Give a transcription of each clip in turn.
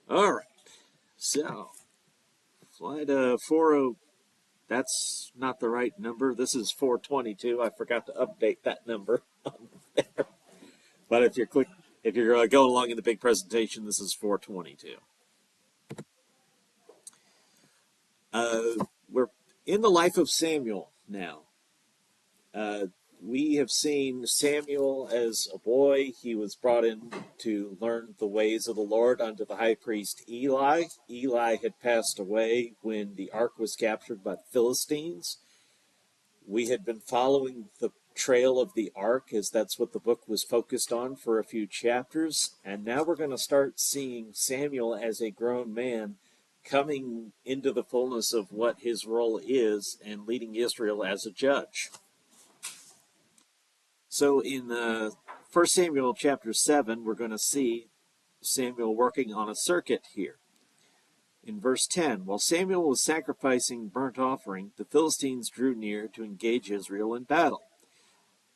All right. So, flight 40, that's not the right number. This is 422. I forgot to update that number on there. But if you're going along in the big presentation, this is 422. We're in the life of Samuel now. Uh, we have seen Samuel as a boy. He was brought in to learn the ways of the Lord under the high priest Eli. Eli had passed away when the ark was captured by the Philistines. We had been following the trail of the ark, as that's what the book was focused on for a few chapters. And now we're going to start seeing Samuel as a grown man coming into the fullness of what his role is and leading Israel as a judge. So in 1 Samuel chapter 7, we're going to see Samuel working on a circuit here. In verse 10, while Samuel was sacrificing burnt offering, the Philistines drew near to engage Israel in battle.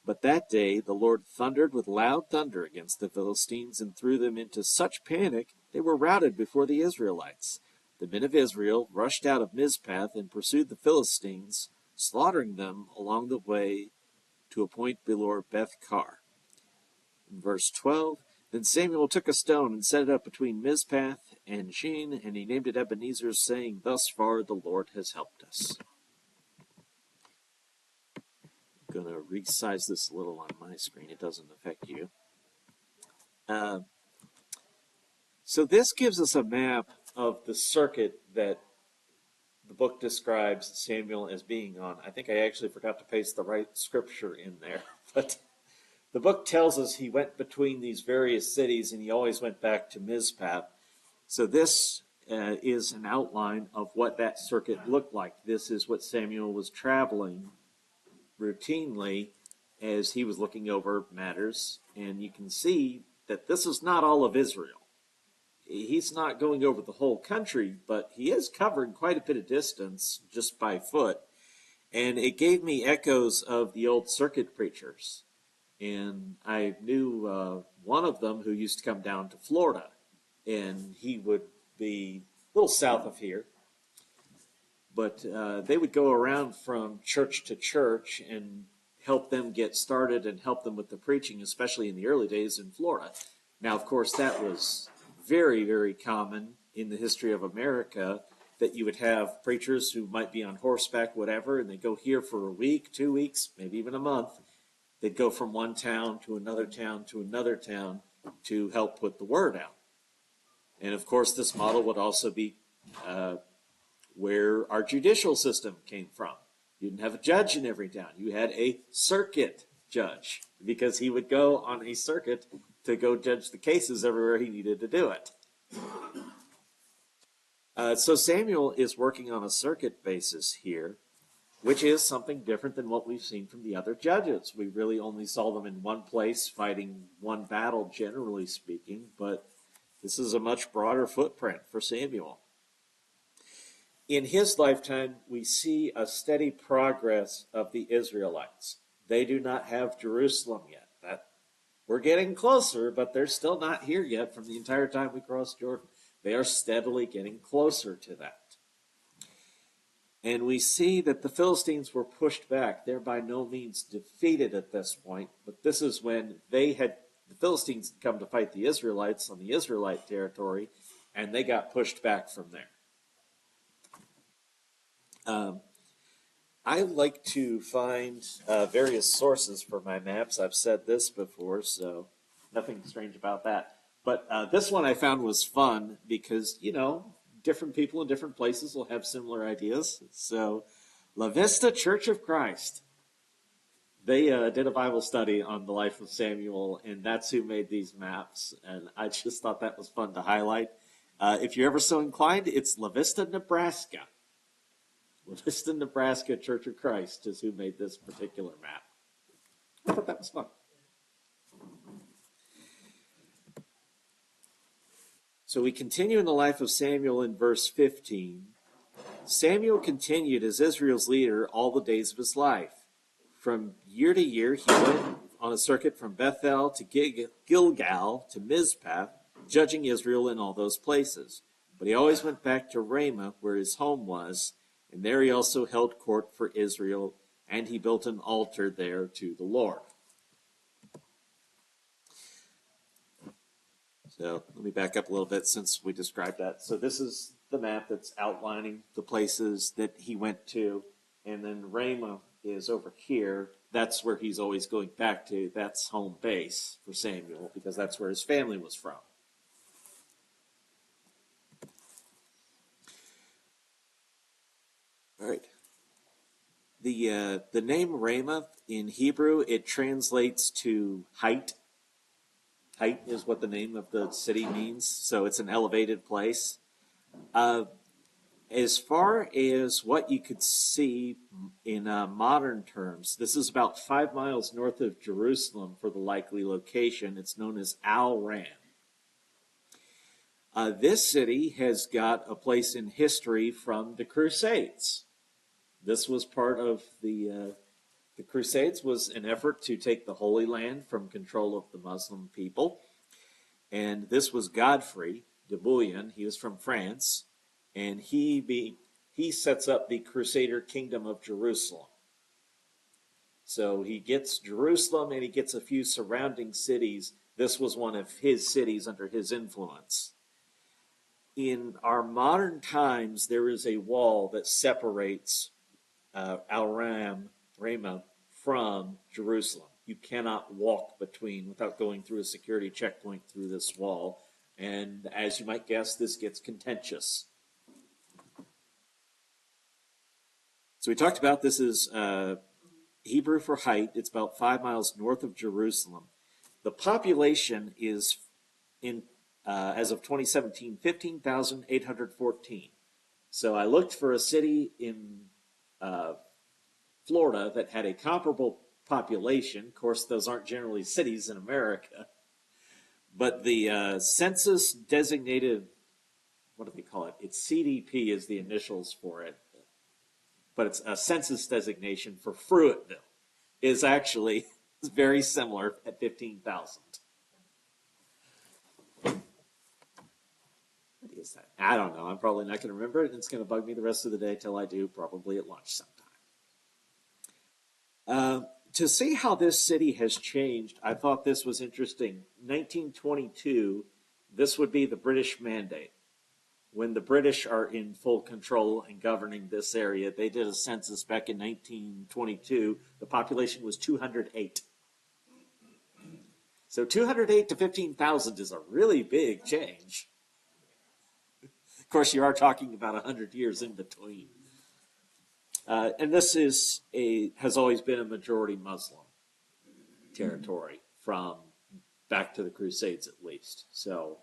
But that day the Lord thundered with loud thunder against the Philistines and threw them into such panic they were routed before the Israelites. The men of Israel rushed out of Mizpah and pursued the Philistines, slaughtering them along the way to a point below Beth-kar. In verse 12, then Samuel took a stone and set it up between Mizpah and Shin, and he named it Ebenezer, saying, thus far the Lord has helped us. I'm going to resize this a little on my screen. It doesn't affect you. So this gives us a map of the circuit that the book describes Samuel as being on. I think I actually forgot to paste the right scripture in there, but the book tells us he went between these various cities and he always went back to Mizpah. So this is an outline of what that circuit looked like. This is what Samuel was traveling routinely as he was looking over matters. And you can see that this is not all of Israel. He's not going over the whole country, but he is covering quite a bit of distance just by foot. And it gave me echoes of the old circuit preachers. And I knew one of them who used to come down to Florida, and he would be a little south of here. But they would go around from church to church and help them get started and help them with the preaching, especially in the early days in Florida. Now, of course, that was very, very common in the history of America, that you would have preachers who might be on horseback, whatever, and they go here for a week, 2 weeks, maybe even a month. They'd go from one town to another town to another town to help put the word out. And of course, this model would also be where our judicial system came from. You didn't have a judge in every town. You had a circuit judge, because he would go on a circuit to go judge the cases everywhere he needed to do it. So Samuel is working on a circuit basis here, which is something different than what we've seen from the other judges. We really only saw them in one place fighting one battle, generally speaking, but this is a much broader footprint for Samuel. In his lifetime, we see a steady progress of the Israelites. They do not have Jerusalem yet. We're getting closer, but they're still not here yet from the entire time we crossed Jordan. They are steadily getting closer to that. And we see that the Philistines were pushed back. They're by no means defeated at this point, but this is when the Philistines had come to fight the Israelites on the Israelite territory, and they got pushed back from there. I like to find various sources for my maps. I've said this before, so nothing strange about that. But this one I found was fun because, different people in different places will have similar ideas. So, La Vista Church of Christ. They did a Bible study on the life of Samuel, and that's who made these maps. And I just thought that was fun to highlight. If you're ever so inclined, it's La Vista, Nebraska. La Vista, Nebraska Church of Christ is who made this particular map. I thought that was fun. So we continue in the life of Samuel in verse 15. Samuel continued as Israel's leader all the days of his life. From year to year, he went on a circuit from Bethel to Gilgal to Mizpah. judging Israel in all those places. But he always went back to Ramah, where his home was, and there he also held court for Israel, and he built an altar there to the Lord. So let me back up a little bit since we described that. So this is the map that's outlining the places that he went to, and then Ramah is over here. That's where he's always going back to. That's home base for Samuel because that's where his family was from. All right. The name Ramah in Hebrew, it translates to height. Height is what the name of the city means, so it's an elevated place. As far as what you could see in modern terms, this is about 5 miles north of Jerusalem for the likely location. It's known as Al Ram. This city has got a place in history from the Crusades. This was part of the Crusades was an effort to take the Holy Land from control of the Muslim people. And this was Godfrey de Bouillon. He was from France. And he sets up the Crusader Kingdom of Jerusalem. So he gets Jerusalem and he gets a few surrounding cities. This was one of his cities under his influence. In our modern times, there is a wall that separates Ramah from Jerusalem. You cannot walk between without going through a security checkpoint through this wall. And as you might guess, this gets contentious. So we talked about this is Hebrew for height. It's about 5 miles north of Jerusalem. The population is, as of 2017, 15,814. So I looked for a city in Florida that had a comparable population. Of course, those aren't generally cities in America. But the census designated, what do they call it? It's CDP is the initials for it. But it's a census designation for Fruitville is actually very similar at 15,000. What is that? I don't know. I'm probably not going to remember it, and it's going to bug me the rest of the day till I do, probably at lunch sometime. To see how this city has changed, I thought this was interesting. 1922, this would be the British Mandate. When the British are in full control and governing this area, they did a census back in 1922. The population was 208. So 208 to 15,000 is a really big change. Of course, you are talking about 100 years in between. And this has always been a majority Muslim territory from back to the Crusades at least. So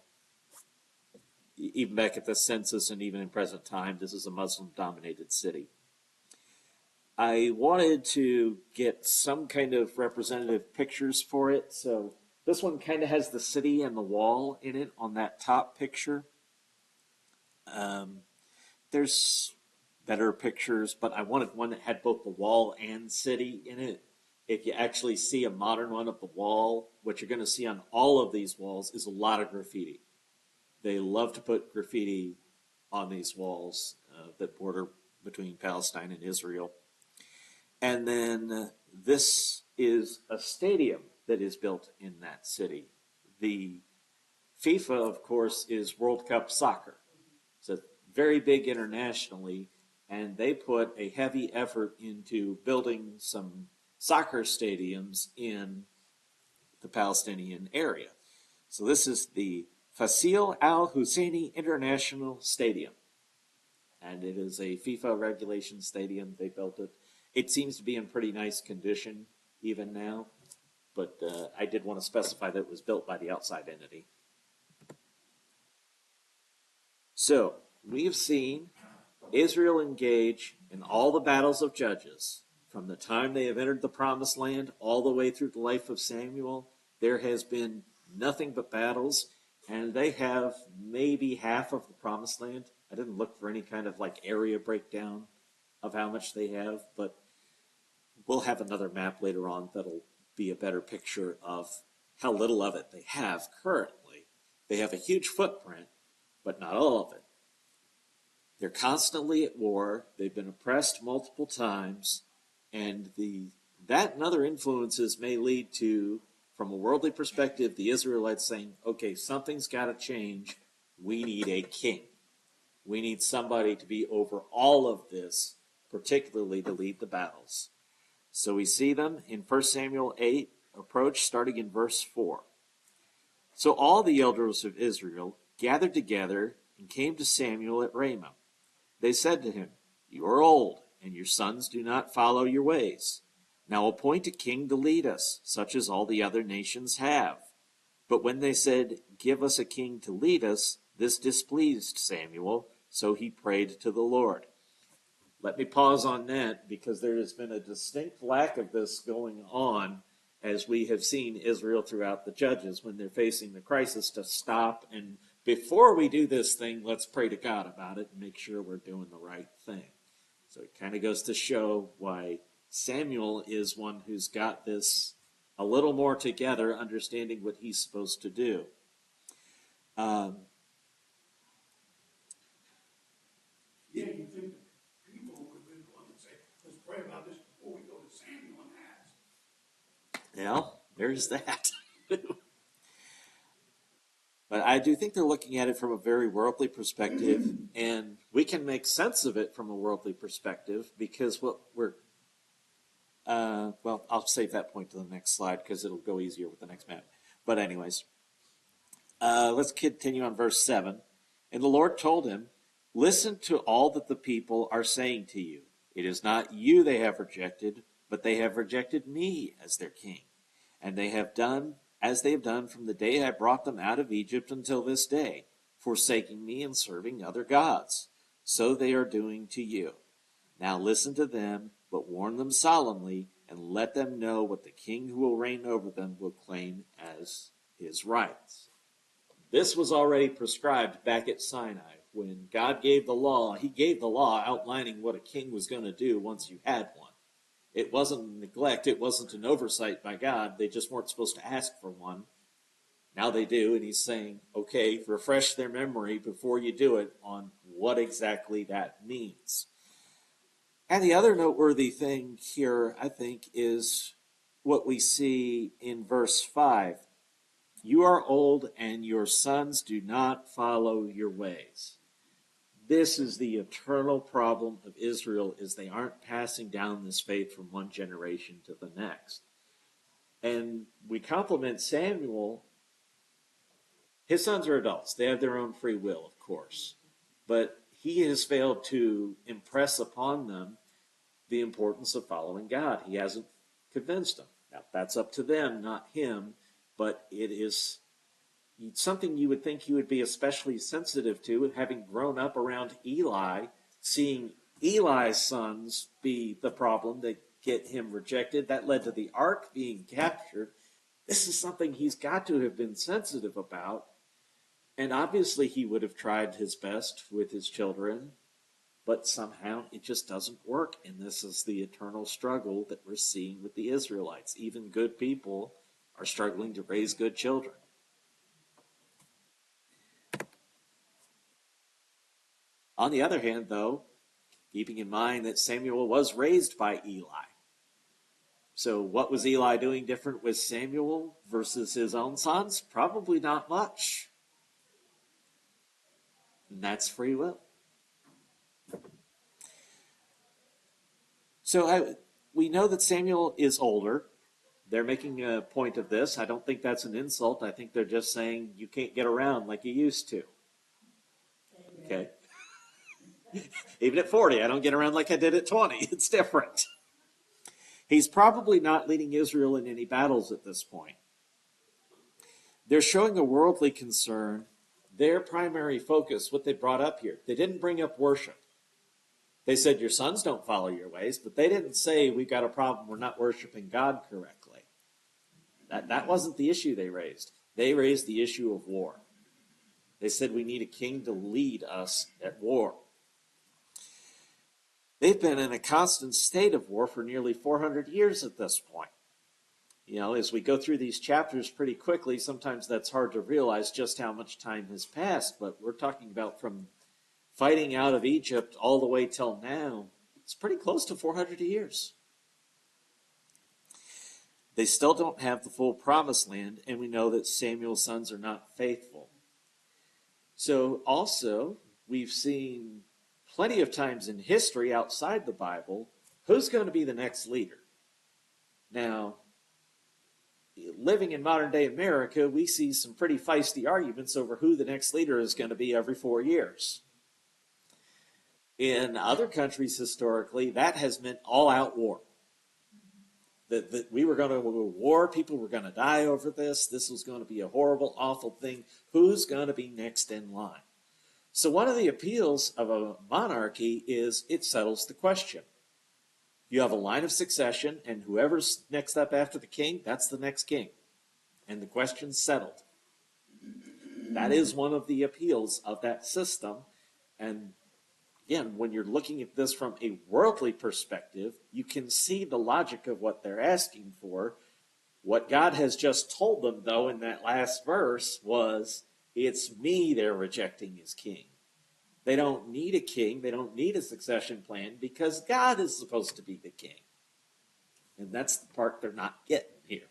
even back at the census and even in present time, this is a Muslim-dominated city. I wanted to get some kind of representative pictures for it. So this one kind of has the city and the wall in it on that top picture. There's better pictures, but I wanted one that had both the wall and city in it. If you actually see a modern one of the wall, what you're going to see on all of these walls is a lot of graffiti. They love to put graffiti on these walls that border between Palestine and Israel. And then this is a stadium that is built in that city. The FIFA, of course, is World Cup soccer. It's very big internationally, and they put a heavy effort into building some soccer stadiums in the Palestinian area. So this is the Fasil Al Husseini International Stadium. And it is a FIFA regulation stadium. They built it. It seems to be in pretty nice condition even now. But I did want to specify that it was built by the outside entity. So we've seen Israel engage in all the battles of Judges. From the time they have entered the Promised Land all the way through the life of Samuel, there has been nothing but battles. And they have maybe half of the Promised Land. I didn't look for any kind of like area breakdown of how much they have, but we'll have another map later on that'll be a better picture of how little of it they have currently. They have a huge footprint, but not all of it. They're constantly at war. They've been oppressed multiple times, and that and other influences may lead to, from a worldly perspective, the Israelites saying, okay, something's got to change. We need a king. We need somebody to be over all of this, particularly to lead the battles. So we see them in 1 Samuel 8 approach, starting in verse 4. So all the elders of Israel gathered together and came to Samuel at Ramah. They said to him, "You are old, and your sons do not follow your ways. Now appoint a king to lead us, such as all the other nations have." But when they said, "Give us a king to lead us," this displeased Samuel, so he prayed to the Lord. Let me pause on that, because there has been a distinct lack of this going on as we have seen Israel throughout the Judges when they're facing the crisis to stop and, before we do this thing, let's pray to God about it and make sure we're doing the right thing. So it kind of goes to show why Samuel is one who's got this a little more together, understanding what he's supposed to do. Yeah, you think the people would have been the one to say, let's pray about this before we go to Samuel and ask. Well, there's that. But I do think they're looking at it from a very worldly perspective, and we can make sense of it from a worldly perspective because what we're, well, I'll save that point to the next slide because it'll go easier with the next map. But anyways, let's continue on verse 7. And the Lord told him, "Listen to all that the people are saying to you. It is not you they have rejected, but they have rejected me as their king. And they have done as they have done from the day I brought them out of Egypt until this day, forsaking me and serving other gods. So they are doing to you. Now listen to them, but warn them solemnly, and let them know what the king who will reign over them will claim as his rights." This was already prescribed back at Sinai. When God gave the law, he gave the law outlining what a king was going to do once you had one. It wasn't neglect. It wasn't an oversight by God. They just weren't supposed to ask for one. Now they do, and he's saying, okay, refresh their memory before you do it on what exactly that means. And the other noteworthy thing here, I think, is what we see in verse 5. You are old, and your sons do not follow your ways. This is the eternal problem of Israel, is they aren't passing down this faith from one generation to the next. And we compliment Samuel. His sons are adults. They have their own free will, of course. But he has failed to impress upon them the importance of following God. He hasn't convinced them. Now, that's up to them, not him, but it is something you would think he would be especially sensitive to, having grown up around Eli, seeing Eli's sons be the problem that get him rejected. That led to the ark being captured. This is something he's got to have been sensitive about. And obviously he would have tried his best with his children, but somehow it just doesn't work. And this is the eternal struggle that we're seeing with the Israelites. Even good people are struggling to raise good children. On the other hand, though, keeping in mind that Samuel was raised by Eli. So what was Eli doing different with Samuel versus his own sons? Probably not much. And that's free will. So we know that Samuel is older. They're making a point of this. I don't think that's an insult. I think they're just saying you can't get around like you used to. Okay? Even at 40, I don't get around like I did at 20. It's different. He's probably not leading Israel in any battles at this point. They're showing a worldly concern. Their primary focus, what they brought up here, they didn't bring up worship. They said your sons don't follow your ways, but they didn't say we've got a problem, we're not worshiping God correctly. That wasn't the issue they raised. They raised the issue of war. They said we need a king to lead us at war. They've been in a constant state of war for nearly 400 years at this point. As we go through these chapters pretty quickly, sometimes that's hard to realize just how much time has passed. But we're talking about from fighting out of Egypt all the way till now. It's pretty close to 400 years. They still don't have the full promised land, and we know that Samuel's sons are not faithful. So, also, we've seen plenty of times in history outside the Bible who's going to be the next leader. Now, living in modern day America, we see some pretty feisty arguments over who the next leader is going to be every 4 years. In other countries historically, that has meant all out war. That we were going to war, people were going to die over this. This was going to be a horrible, awful thing. Who's going to be next in line? So, one of the appeals of a monarchy is it settles the question. You have a line of succession, and whoever's next up after the king, that's the next king. And the question's settled. That is one of the appeals of that system. And again, when you're looking at this from a worldly perspective, you can see the logic of what they're asking for. What God has just told them, though, in that last verse was, it's me they're rejecting as king. They don't need a king. They don't need a succession plan because God is supposed to be the king. And that's the part they're not getting here.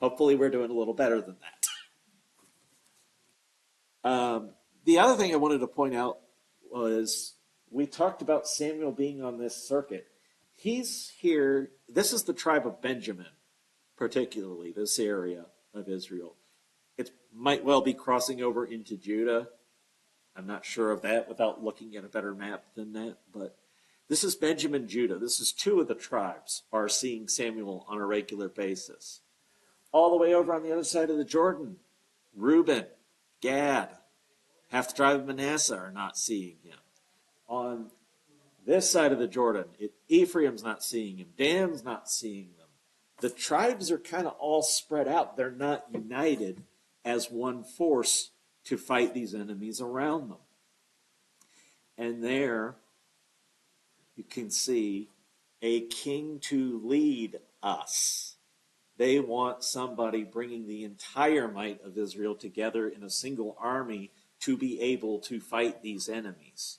Hopefully we're doing a little better than that. The other thing I wanted to point out was we talked about Samuel being on this circuit. He's here. This is the tribe of Benjamin, particularly this area of Israel. It might well be crossing over into Judah. I'm not sure of that without looking at a better map than that, but this is Benjamin, Judah. This is two of the tribes are seeing Samuel on a regular basis. All the way over on the other side of the Jordan, Reuben, Gad, half the tribe of Manasseh are not seeing him. On this side of the Jordan, Ephraim's not seeing him. Dan's not seeing them. The tribes are kind of all spread out. They're not united as one force to fight these enemies around them. And there you can see a king to lead us. They want somebody bringing the entire might of Israel together in a single army to be able to fight these enemies.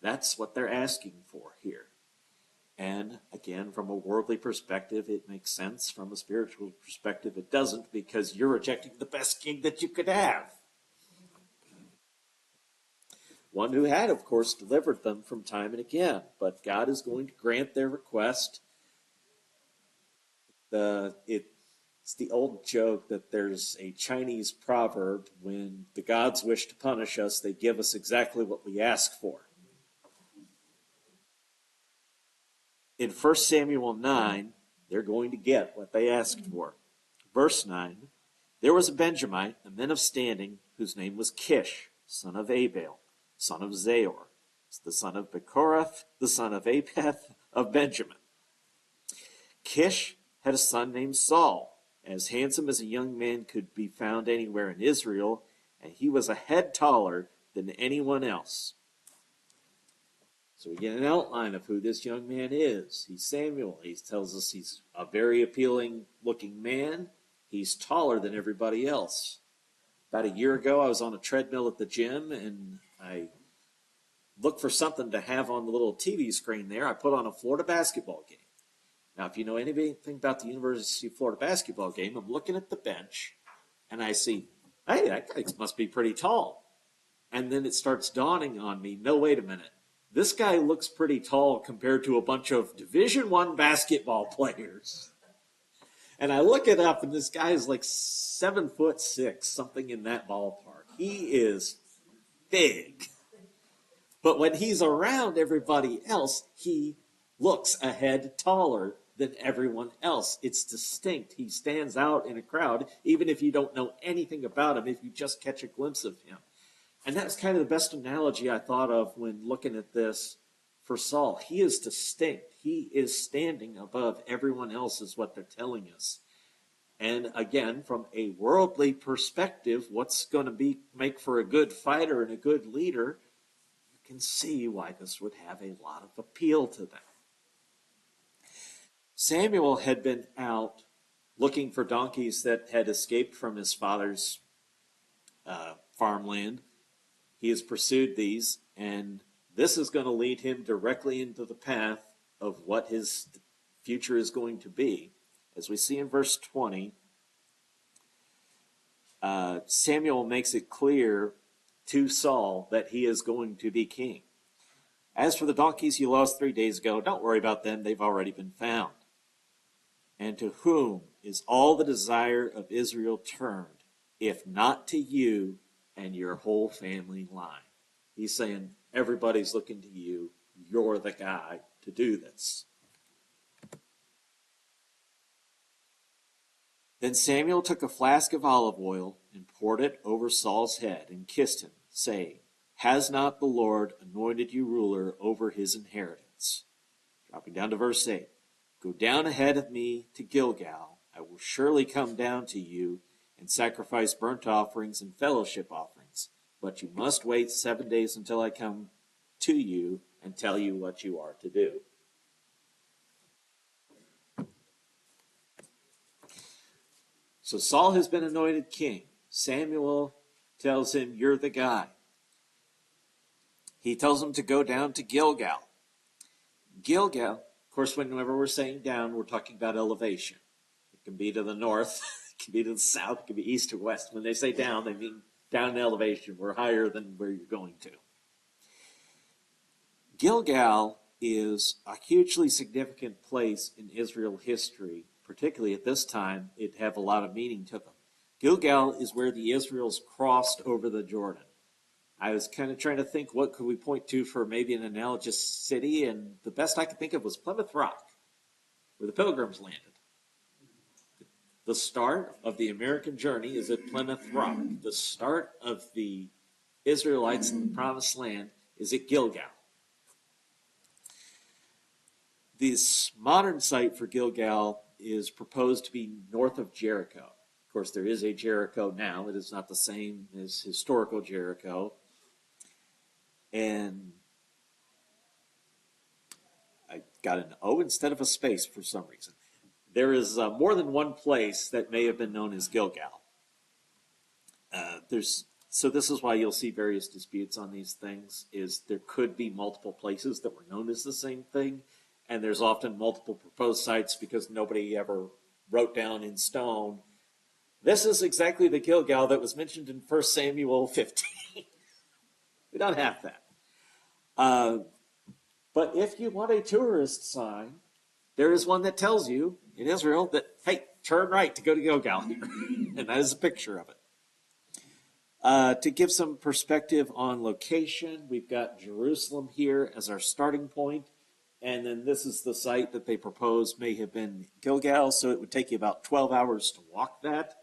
That's what they're asking for here. And again, from a worldly perspective, it makes sense. From a spiritual perspective, it doesn't, because you're rejecting the best king that you could have. One who had, of course, delivered them from time and again. But God is going to grant their request. It's the old joke that there's a Chinese proverb, when the gods wish to punish us, they give us exactly what we ask for. In 1 Samuel 9, they're going to get what they asked for. Verse 9, there was a Benjamite, a man of standing, whose name was Kish, son of Abel, son of Zahor, the son of Bechorath, the son of Apeth of Benjamin. Kish had a son named Saul, as handsome as a young man could be found anywhere in Israel, and he was a head taller than anyone else. So we get an outline of who this young man is. He's Samuel. He tells us he's a very appealing looking man. He's taller than everybody else. About a year ago, I was on a treadmill at the gym, and I looked for something to have on the little TV screen there. I put on a Florida basketball game. Now, if you know anything about the University of Florida basketball game, I'm looking at the bench, and I see, hey, that guy must be pretty tall. And then it starts dawning on me, no, wait a minute. This guy looks pretty tall compared to a bunch of Division I basketball players. And I look it up, and this guy is like 7'6", something in that ballpark. He is big. But when he's around everybody else, he looks a head taller than everyone else. It's distinct. He stands out in a crowd, even if you don't know anything about him, if you just catch a glimpse of him. And that's kind of the best analogy I thought of when looking at this for Saul. He is distinct. He is standing above everyone else, is what they're telling us. And again, from a worldly perspective, what's going to make for a good fighter and a good leader, you can see why this would have a lot of appeal to them. Samuel had been out looking for donkeys that had escaped from his father's farmland. He has pursued these, and this is going to lead him directly into the path of what his future is going to be. As we see in verse 20, Samuel makes it clear to Saul that he is going to be king. As for the donkeys you lost 3 days ago, don't worry about them. They've already been found. And to whom is all the desire of Israel turned, if not to you and your whole family line? He's saying, everybody's looking to you. You're the guy to do this. Then Samuel took a flask of olive oil and poured it over Saul's head and kissed him, saying, has not the Lord anointed you ruler over his inheritance? Dropping down to verse 8. Go down ahead of me to Gilgal. I will surely come down to you and sacrifice burnt offerings and fellowship offerings. But you must wait 7 days until I come to you and tell you what you are to do. So Saul has been anointed king. Samuel tells him, you're the guy. He tells him to go down to Gilgal. Gilgal, of course, whenever we're saying down, we're talking about elevation. It can be to the north, it can be to the south, it can be east or west. When they say down, they mean down in elevation. We're higher than where you're going to. Gilgal is a hugely significant place in Israel history, particularly at this time. It have a lot of meaning to them. Gilgal is where the Israelites crossed over the Jordan. I was kind of trying to think what could we point to for maybe an analogous city, and the best I could think of was Plymouth Rock, where the Pilgrims landed. The start of the American journey is at Plymouth Rock. The start of the Israelites in the Promised Land is at Gilgal. This modern site for Gilgal is proposed to be north of Jericho. Of course, there is a Jericho now. It is not the same as historical Jericho. And I got an O instead of a space for some reason. There is more than one place that may have been known as Gilgal. So this is why you'll see various disputes on these things, is there could be multiple places that were known as the same thing, and there's often multiple proposed sites because nobody ever wrote down in stone, this is exactly the Gilgal that was mentioned in 1 Samuel 15. We don't have that. But if you want a tourist sign, there is one that tells you in Israel that, hey, turn right to go to Gilgal here. And that is a picture of it. To give some perspective on location, we've got Jerusalem here as our starting point. And then this is the site that they propose may have been Gilgal. So it would take you about 12 hours to walk that.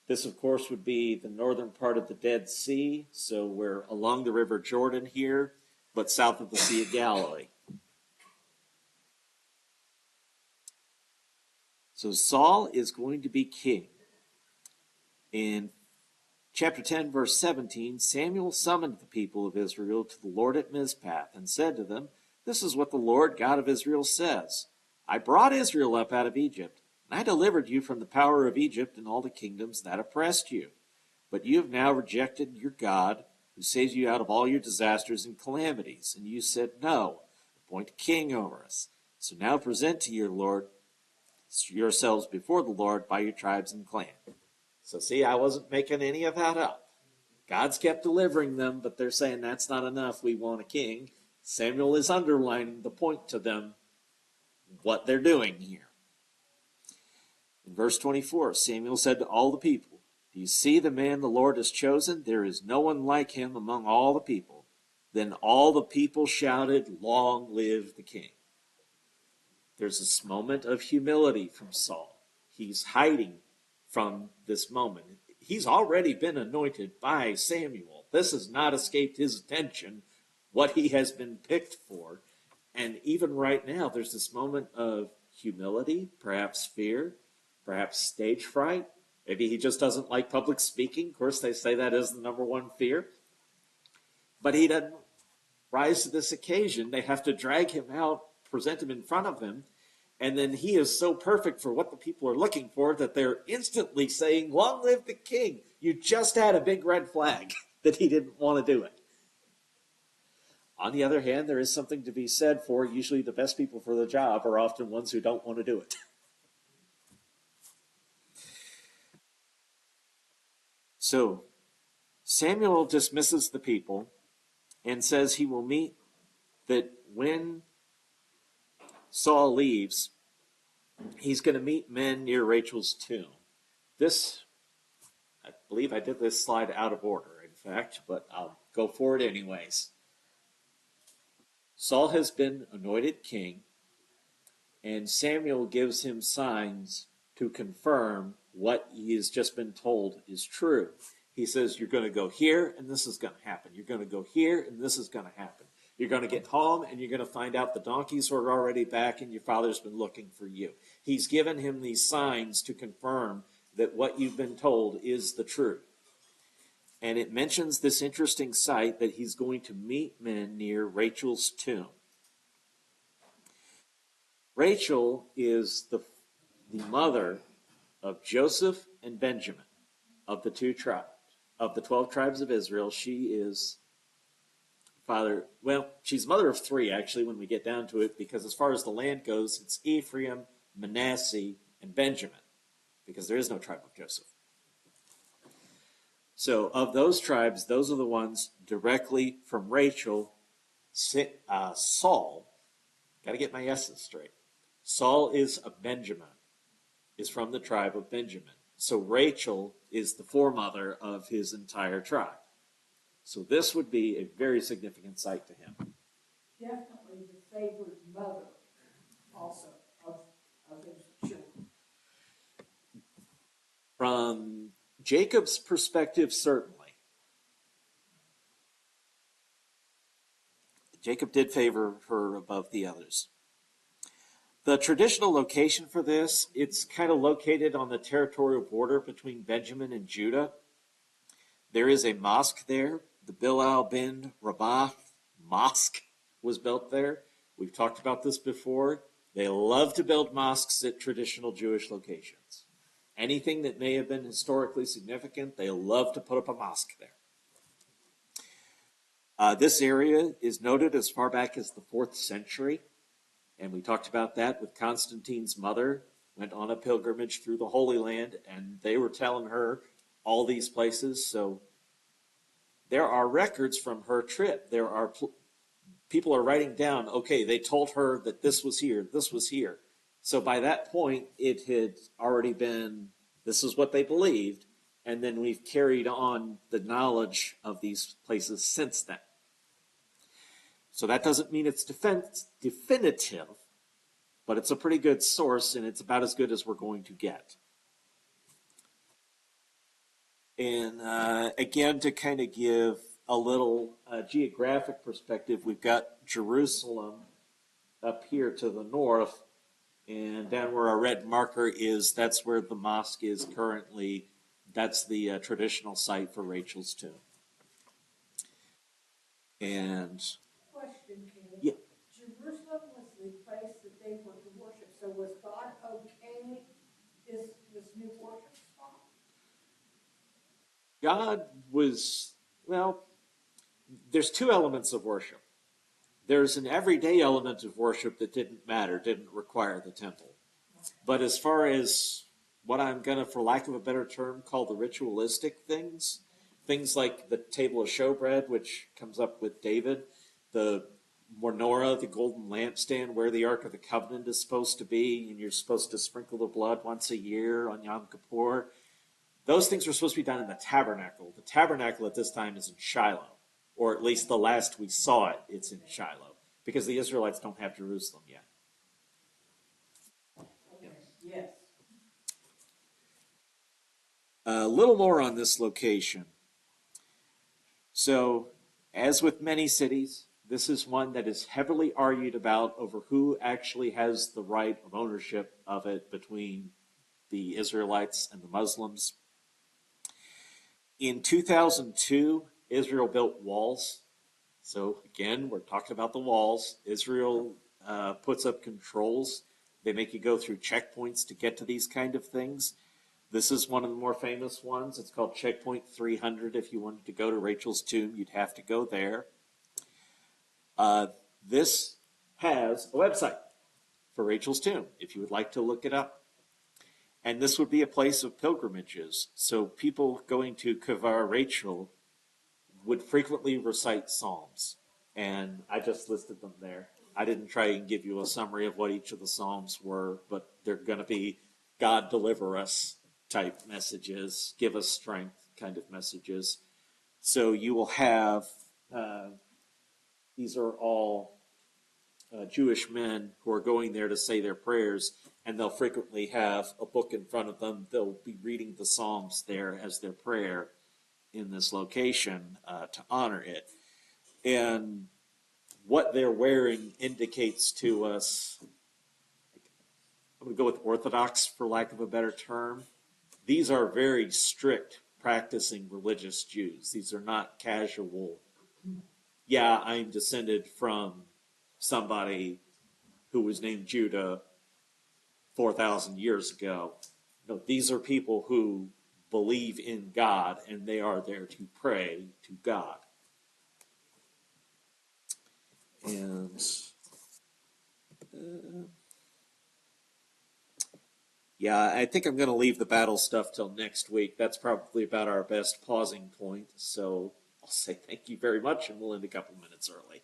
This, of course, would be the northern part of the Dead Sea. So we're along the River Jordan here, but south of the Sea of Galilee. So Saul is going to be king. In chapter 10, verse 17, Samuel summoned the people of Israel to the Lord at Mizpah and said to them, this is what the Lord God of Israel says. I brought Israel up out of Egypt, and I delivered you from the power of Egypt and all the kingdoms that oppressed you. But you have now rejected your God, who saves you out of all your disasters and calamities. And you said, no, appoint a king over us. So now present to your Lord yourselves before the Lord by your tribes and clans. So see, I wasn't making any of that up. God's kept delivering them, but they're saying that's not enough. We want a king. Samuel is underlining the point to them, what they're doing here. In verse 24, Samuel said to all the people, do you see the man the Lord has chosen? There is no one like him among all the people. Then all the people shouted, long live the king. There's this moment of humility from Saul. He's hiding from this moment. He's already been anointed by Samuel. This has not escaped his attention, what he has been picked for. And even right now, there's this moment of humility, perhaps fear, perhaps stage fright. Maybe he just doesn't like public speaking. Of course, they say that is the number one fear. But he doesn't rise to this occasion. They have to drag him out, present him in front of him. And then he is so perfect for what the people are looking for that they're instantly saying, "Long live the king." You just had a big red flag that he didn't want to do it. On the other hand, there is something to be said for usually the best people for the job are often ones who don't want to do it. So Samuel dismisses the people and says he will meet that when Saul leaves, he's going to meet men near Rachel's tomb. This, I believe I did this slide out of order, in fact, but I'll go for it anyways. Saul has been anointed king, and Samuel gives him signs to confirm what he has just been told is true. He says, "You're going to go here, and this is going to happen. You're going to go here, and this is going to happen. You're going to get home, and you're going to find out the donkeys are already back, and your father's been looking for you." He's given him these signs to confirm that what you've been told is the truth. And it mentions this interesting site that he's going to meet men near Rachel's tomb. Rachel is the mother of Joseph and Benjamin, of the two tribes, of the 12 tribes of Israel. She is she's mother of three, actually, when we get down to it, because as far as the land goes, it's Ephraim, Manasseh, and Benjamin, because there is no tribe of Joseph. So of those tribes, those are the ones directly from Rachel. Saul, got to get my S's straight. Saul is a Benjamin, is from the tribe of Benjamin. So Rachel is the foremother of his entire tribe. So this would be a very significant sight to him. Definitely the favored mother also of his children. From Jacob's perspective, certainly. Jacob did favor her above the others. The traditional location for this, it's kind of located on the territorial border between Benjamin and Judah. There is a mosque there. The Bilal bin Rabah Mosque was built there. We've talked about this before. They love to build mosques at traditional Jewish locations. Anything that may have been historically significant, they love to put up a mosque there. This area is noted as far back as the 4th century, and we talked about that with Constantine's mother, went on a pilgrimage through the Holy Land, and they were telling her all these places. So there are records from her trip. There are people are writing down, okay, they told her that this was here, this was here. So by that point, it had already been, this is what they believed, and then we've carried on the knowledge of these places since then. So that doesn't mean it's definitive, but it's a pretty good source, and it's about as good as we're going to get. And again, to kind of give a little geographic perspective, we've got Jerusalem up here to the north, and down where our red marker is, that's where the mosque is currently. That's the traditional site for Rachel's tomb. And Question, Kenny. yeah, Jerusalem was the place that they were to worship. So was God okay this new worship spot? God was, well, there's two elements of worship. There's an everyday element of worship that didn't matter, didn't require the temple. But as far as what I'm going to, for lack of a better term, call the ritualistic things, things like the table of showbread, which comes up with David, the menorah, the golden lampstand, where the Ark of the Covenant is supposed to be, and you're supposed to sprinkle the blood once a year on Yom Kippur. Those things were supposed to be done in the tabernacle. The tabernacle at this time is in Shiloh, or at least the last we saw it, it's in Shiloh, because the Israelites don't have Jerusalem yet. Okay. Yes. A little more on this location. So, as with many cities, this is one that is heavily argued about over who actually has the right of ownership of it between the Israelites and the Muslims. In 2002, Israel built walls. So again, we're talking about the walls. Israel puts up controls. They make you go through checkpoints to get to these kind of things. This is one of the more famous ones. It's called Checkpoint 300. If you wanted to go to Rachel's tomb, you'd have to go there. This has a website for Rachel's tomb, if you would like to look it up. And this would be a place of pilgrimages. So people going to Kavar Rachel would frequently recite psalms. And I just listed them there. I didn't try and give you a summary of what each of the psalms were, but they're going to be God deliver us type messages, give us strength kind of messages. So you will have, these are all Jewish men who are going there to say their prayers, and they'll frequently have a book in front of them. They'll be reading the Psalms there as their prayer in this location to honor it. And what they're wearing indicates to us, I'm going to go with Orthodox for lack of a better term. These are very strict practicing religious Jews. These are not casual, yeah, I'm descended from somebody who was named Judah 4,000 years ago. No, these are people who believe in God, and they are there to pray to God. And yeah, I think I'm going to leave the battle stuff till next week. That's probably about our best pausing point. So I'll say thank you very much, and we'll end a couple minutes early.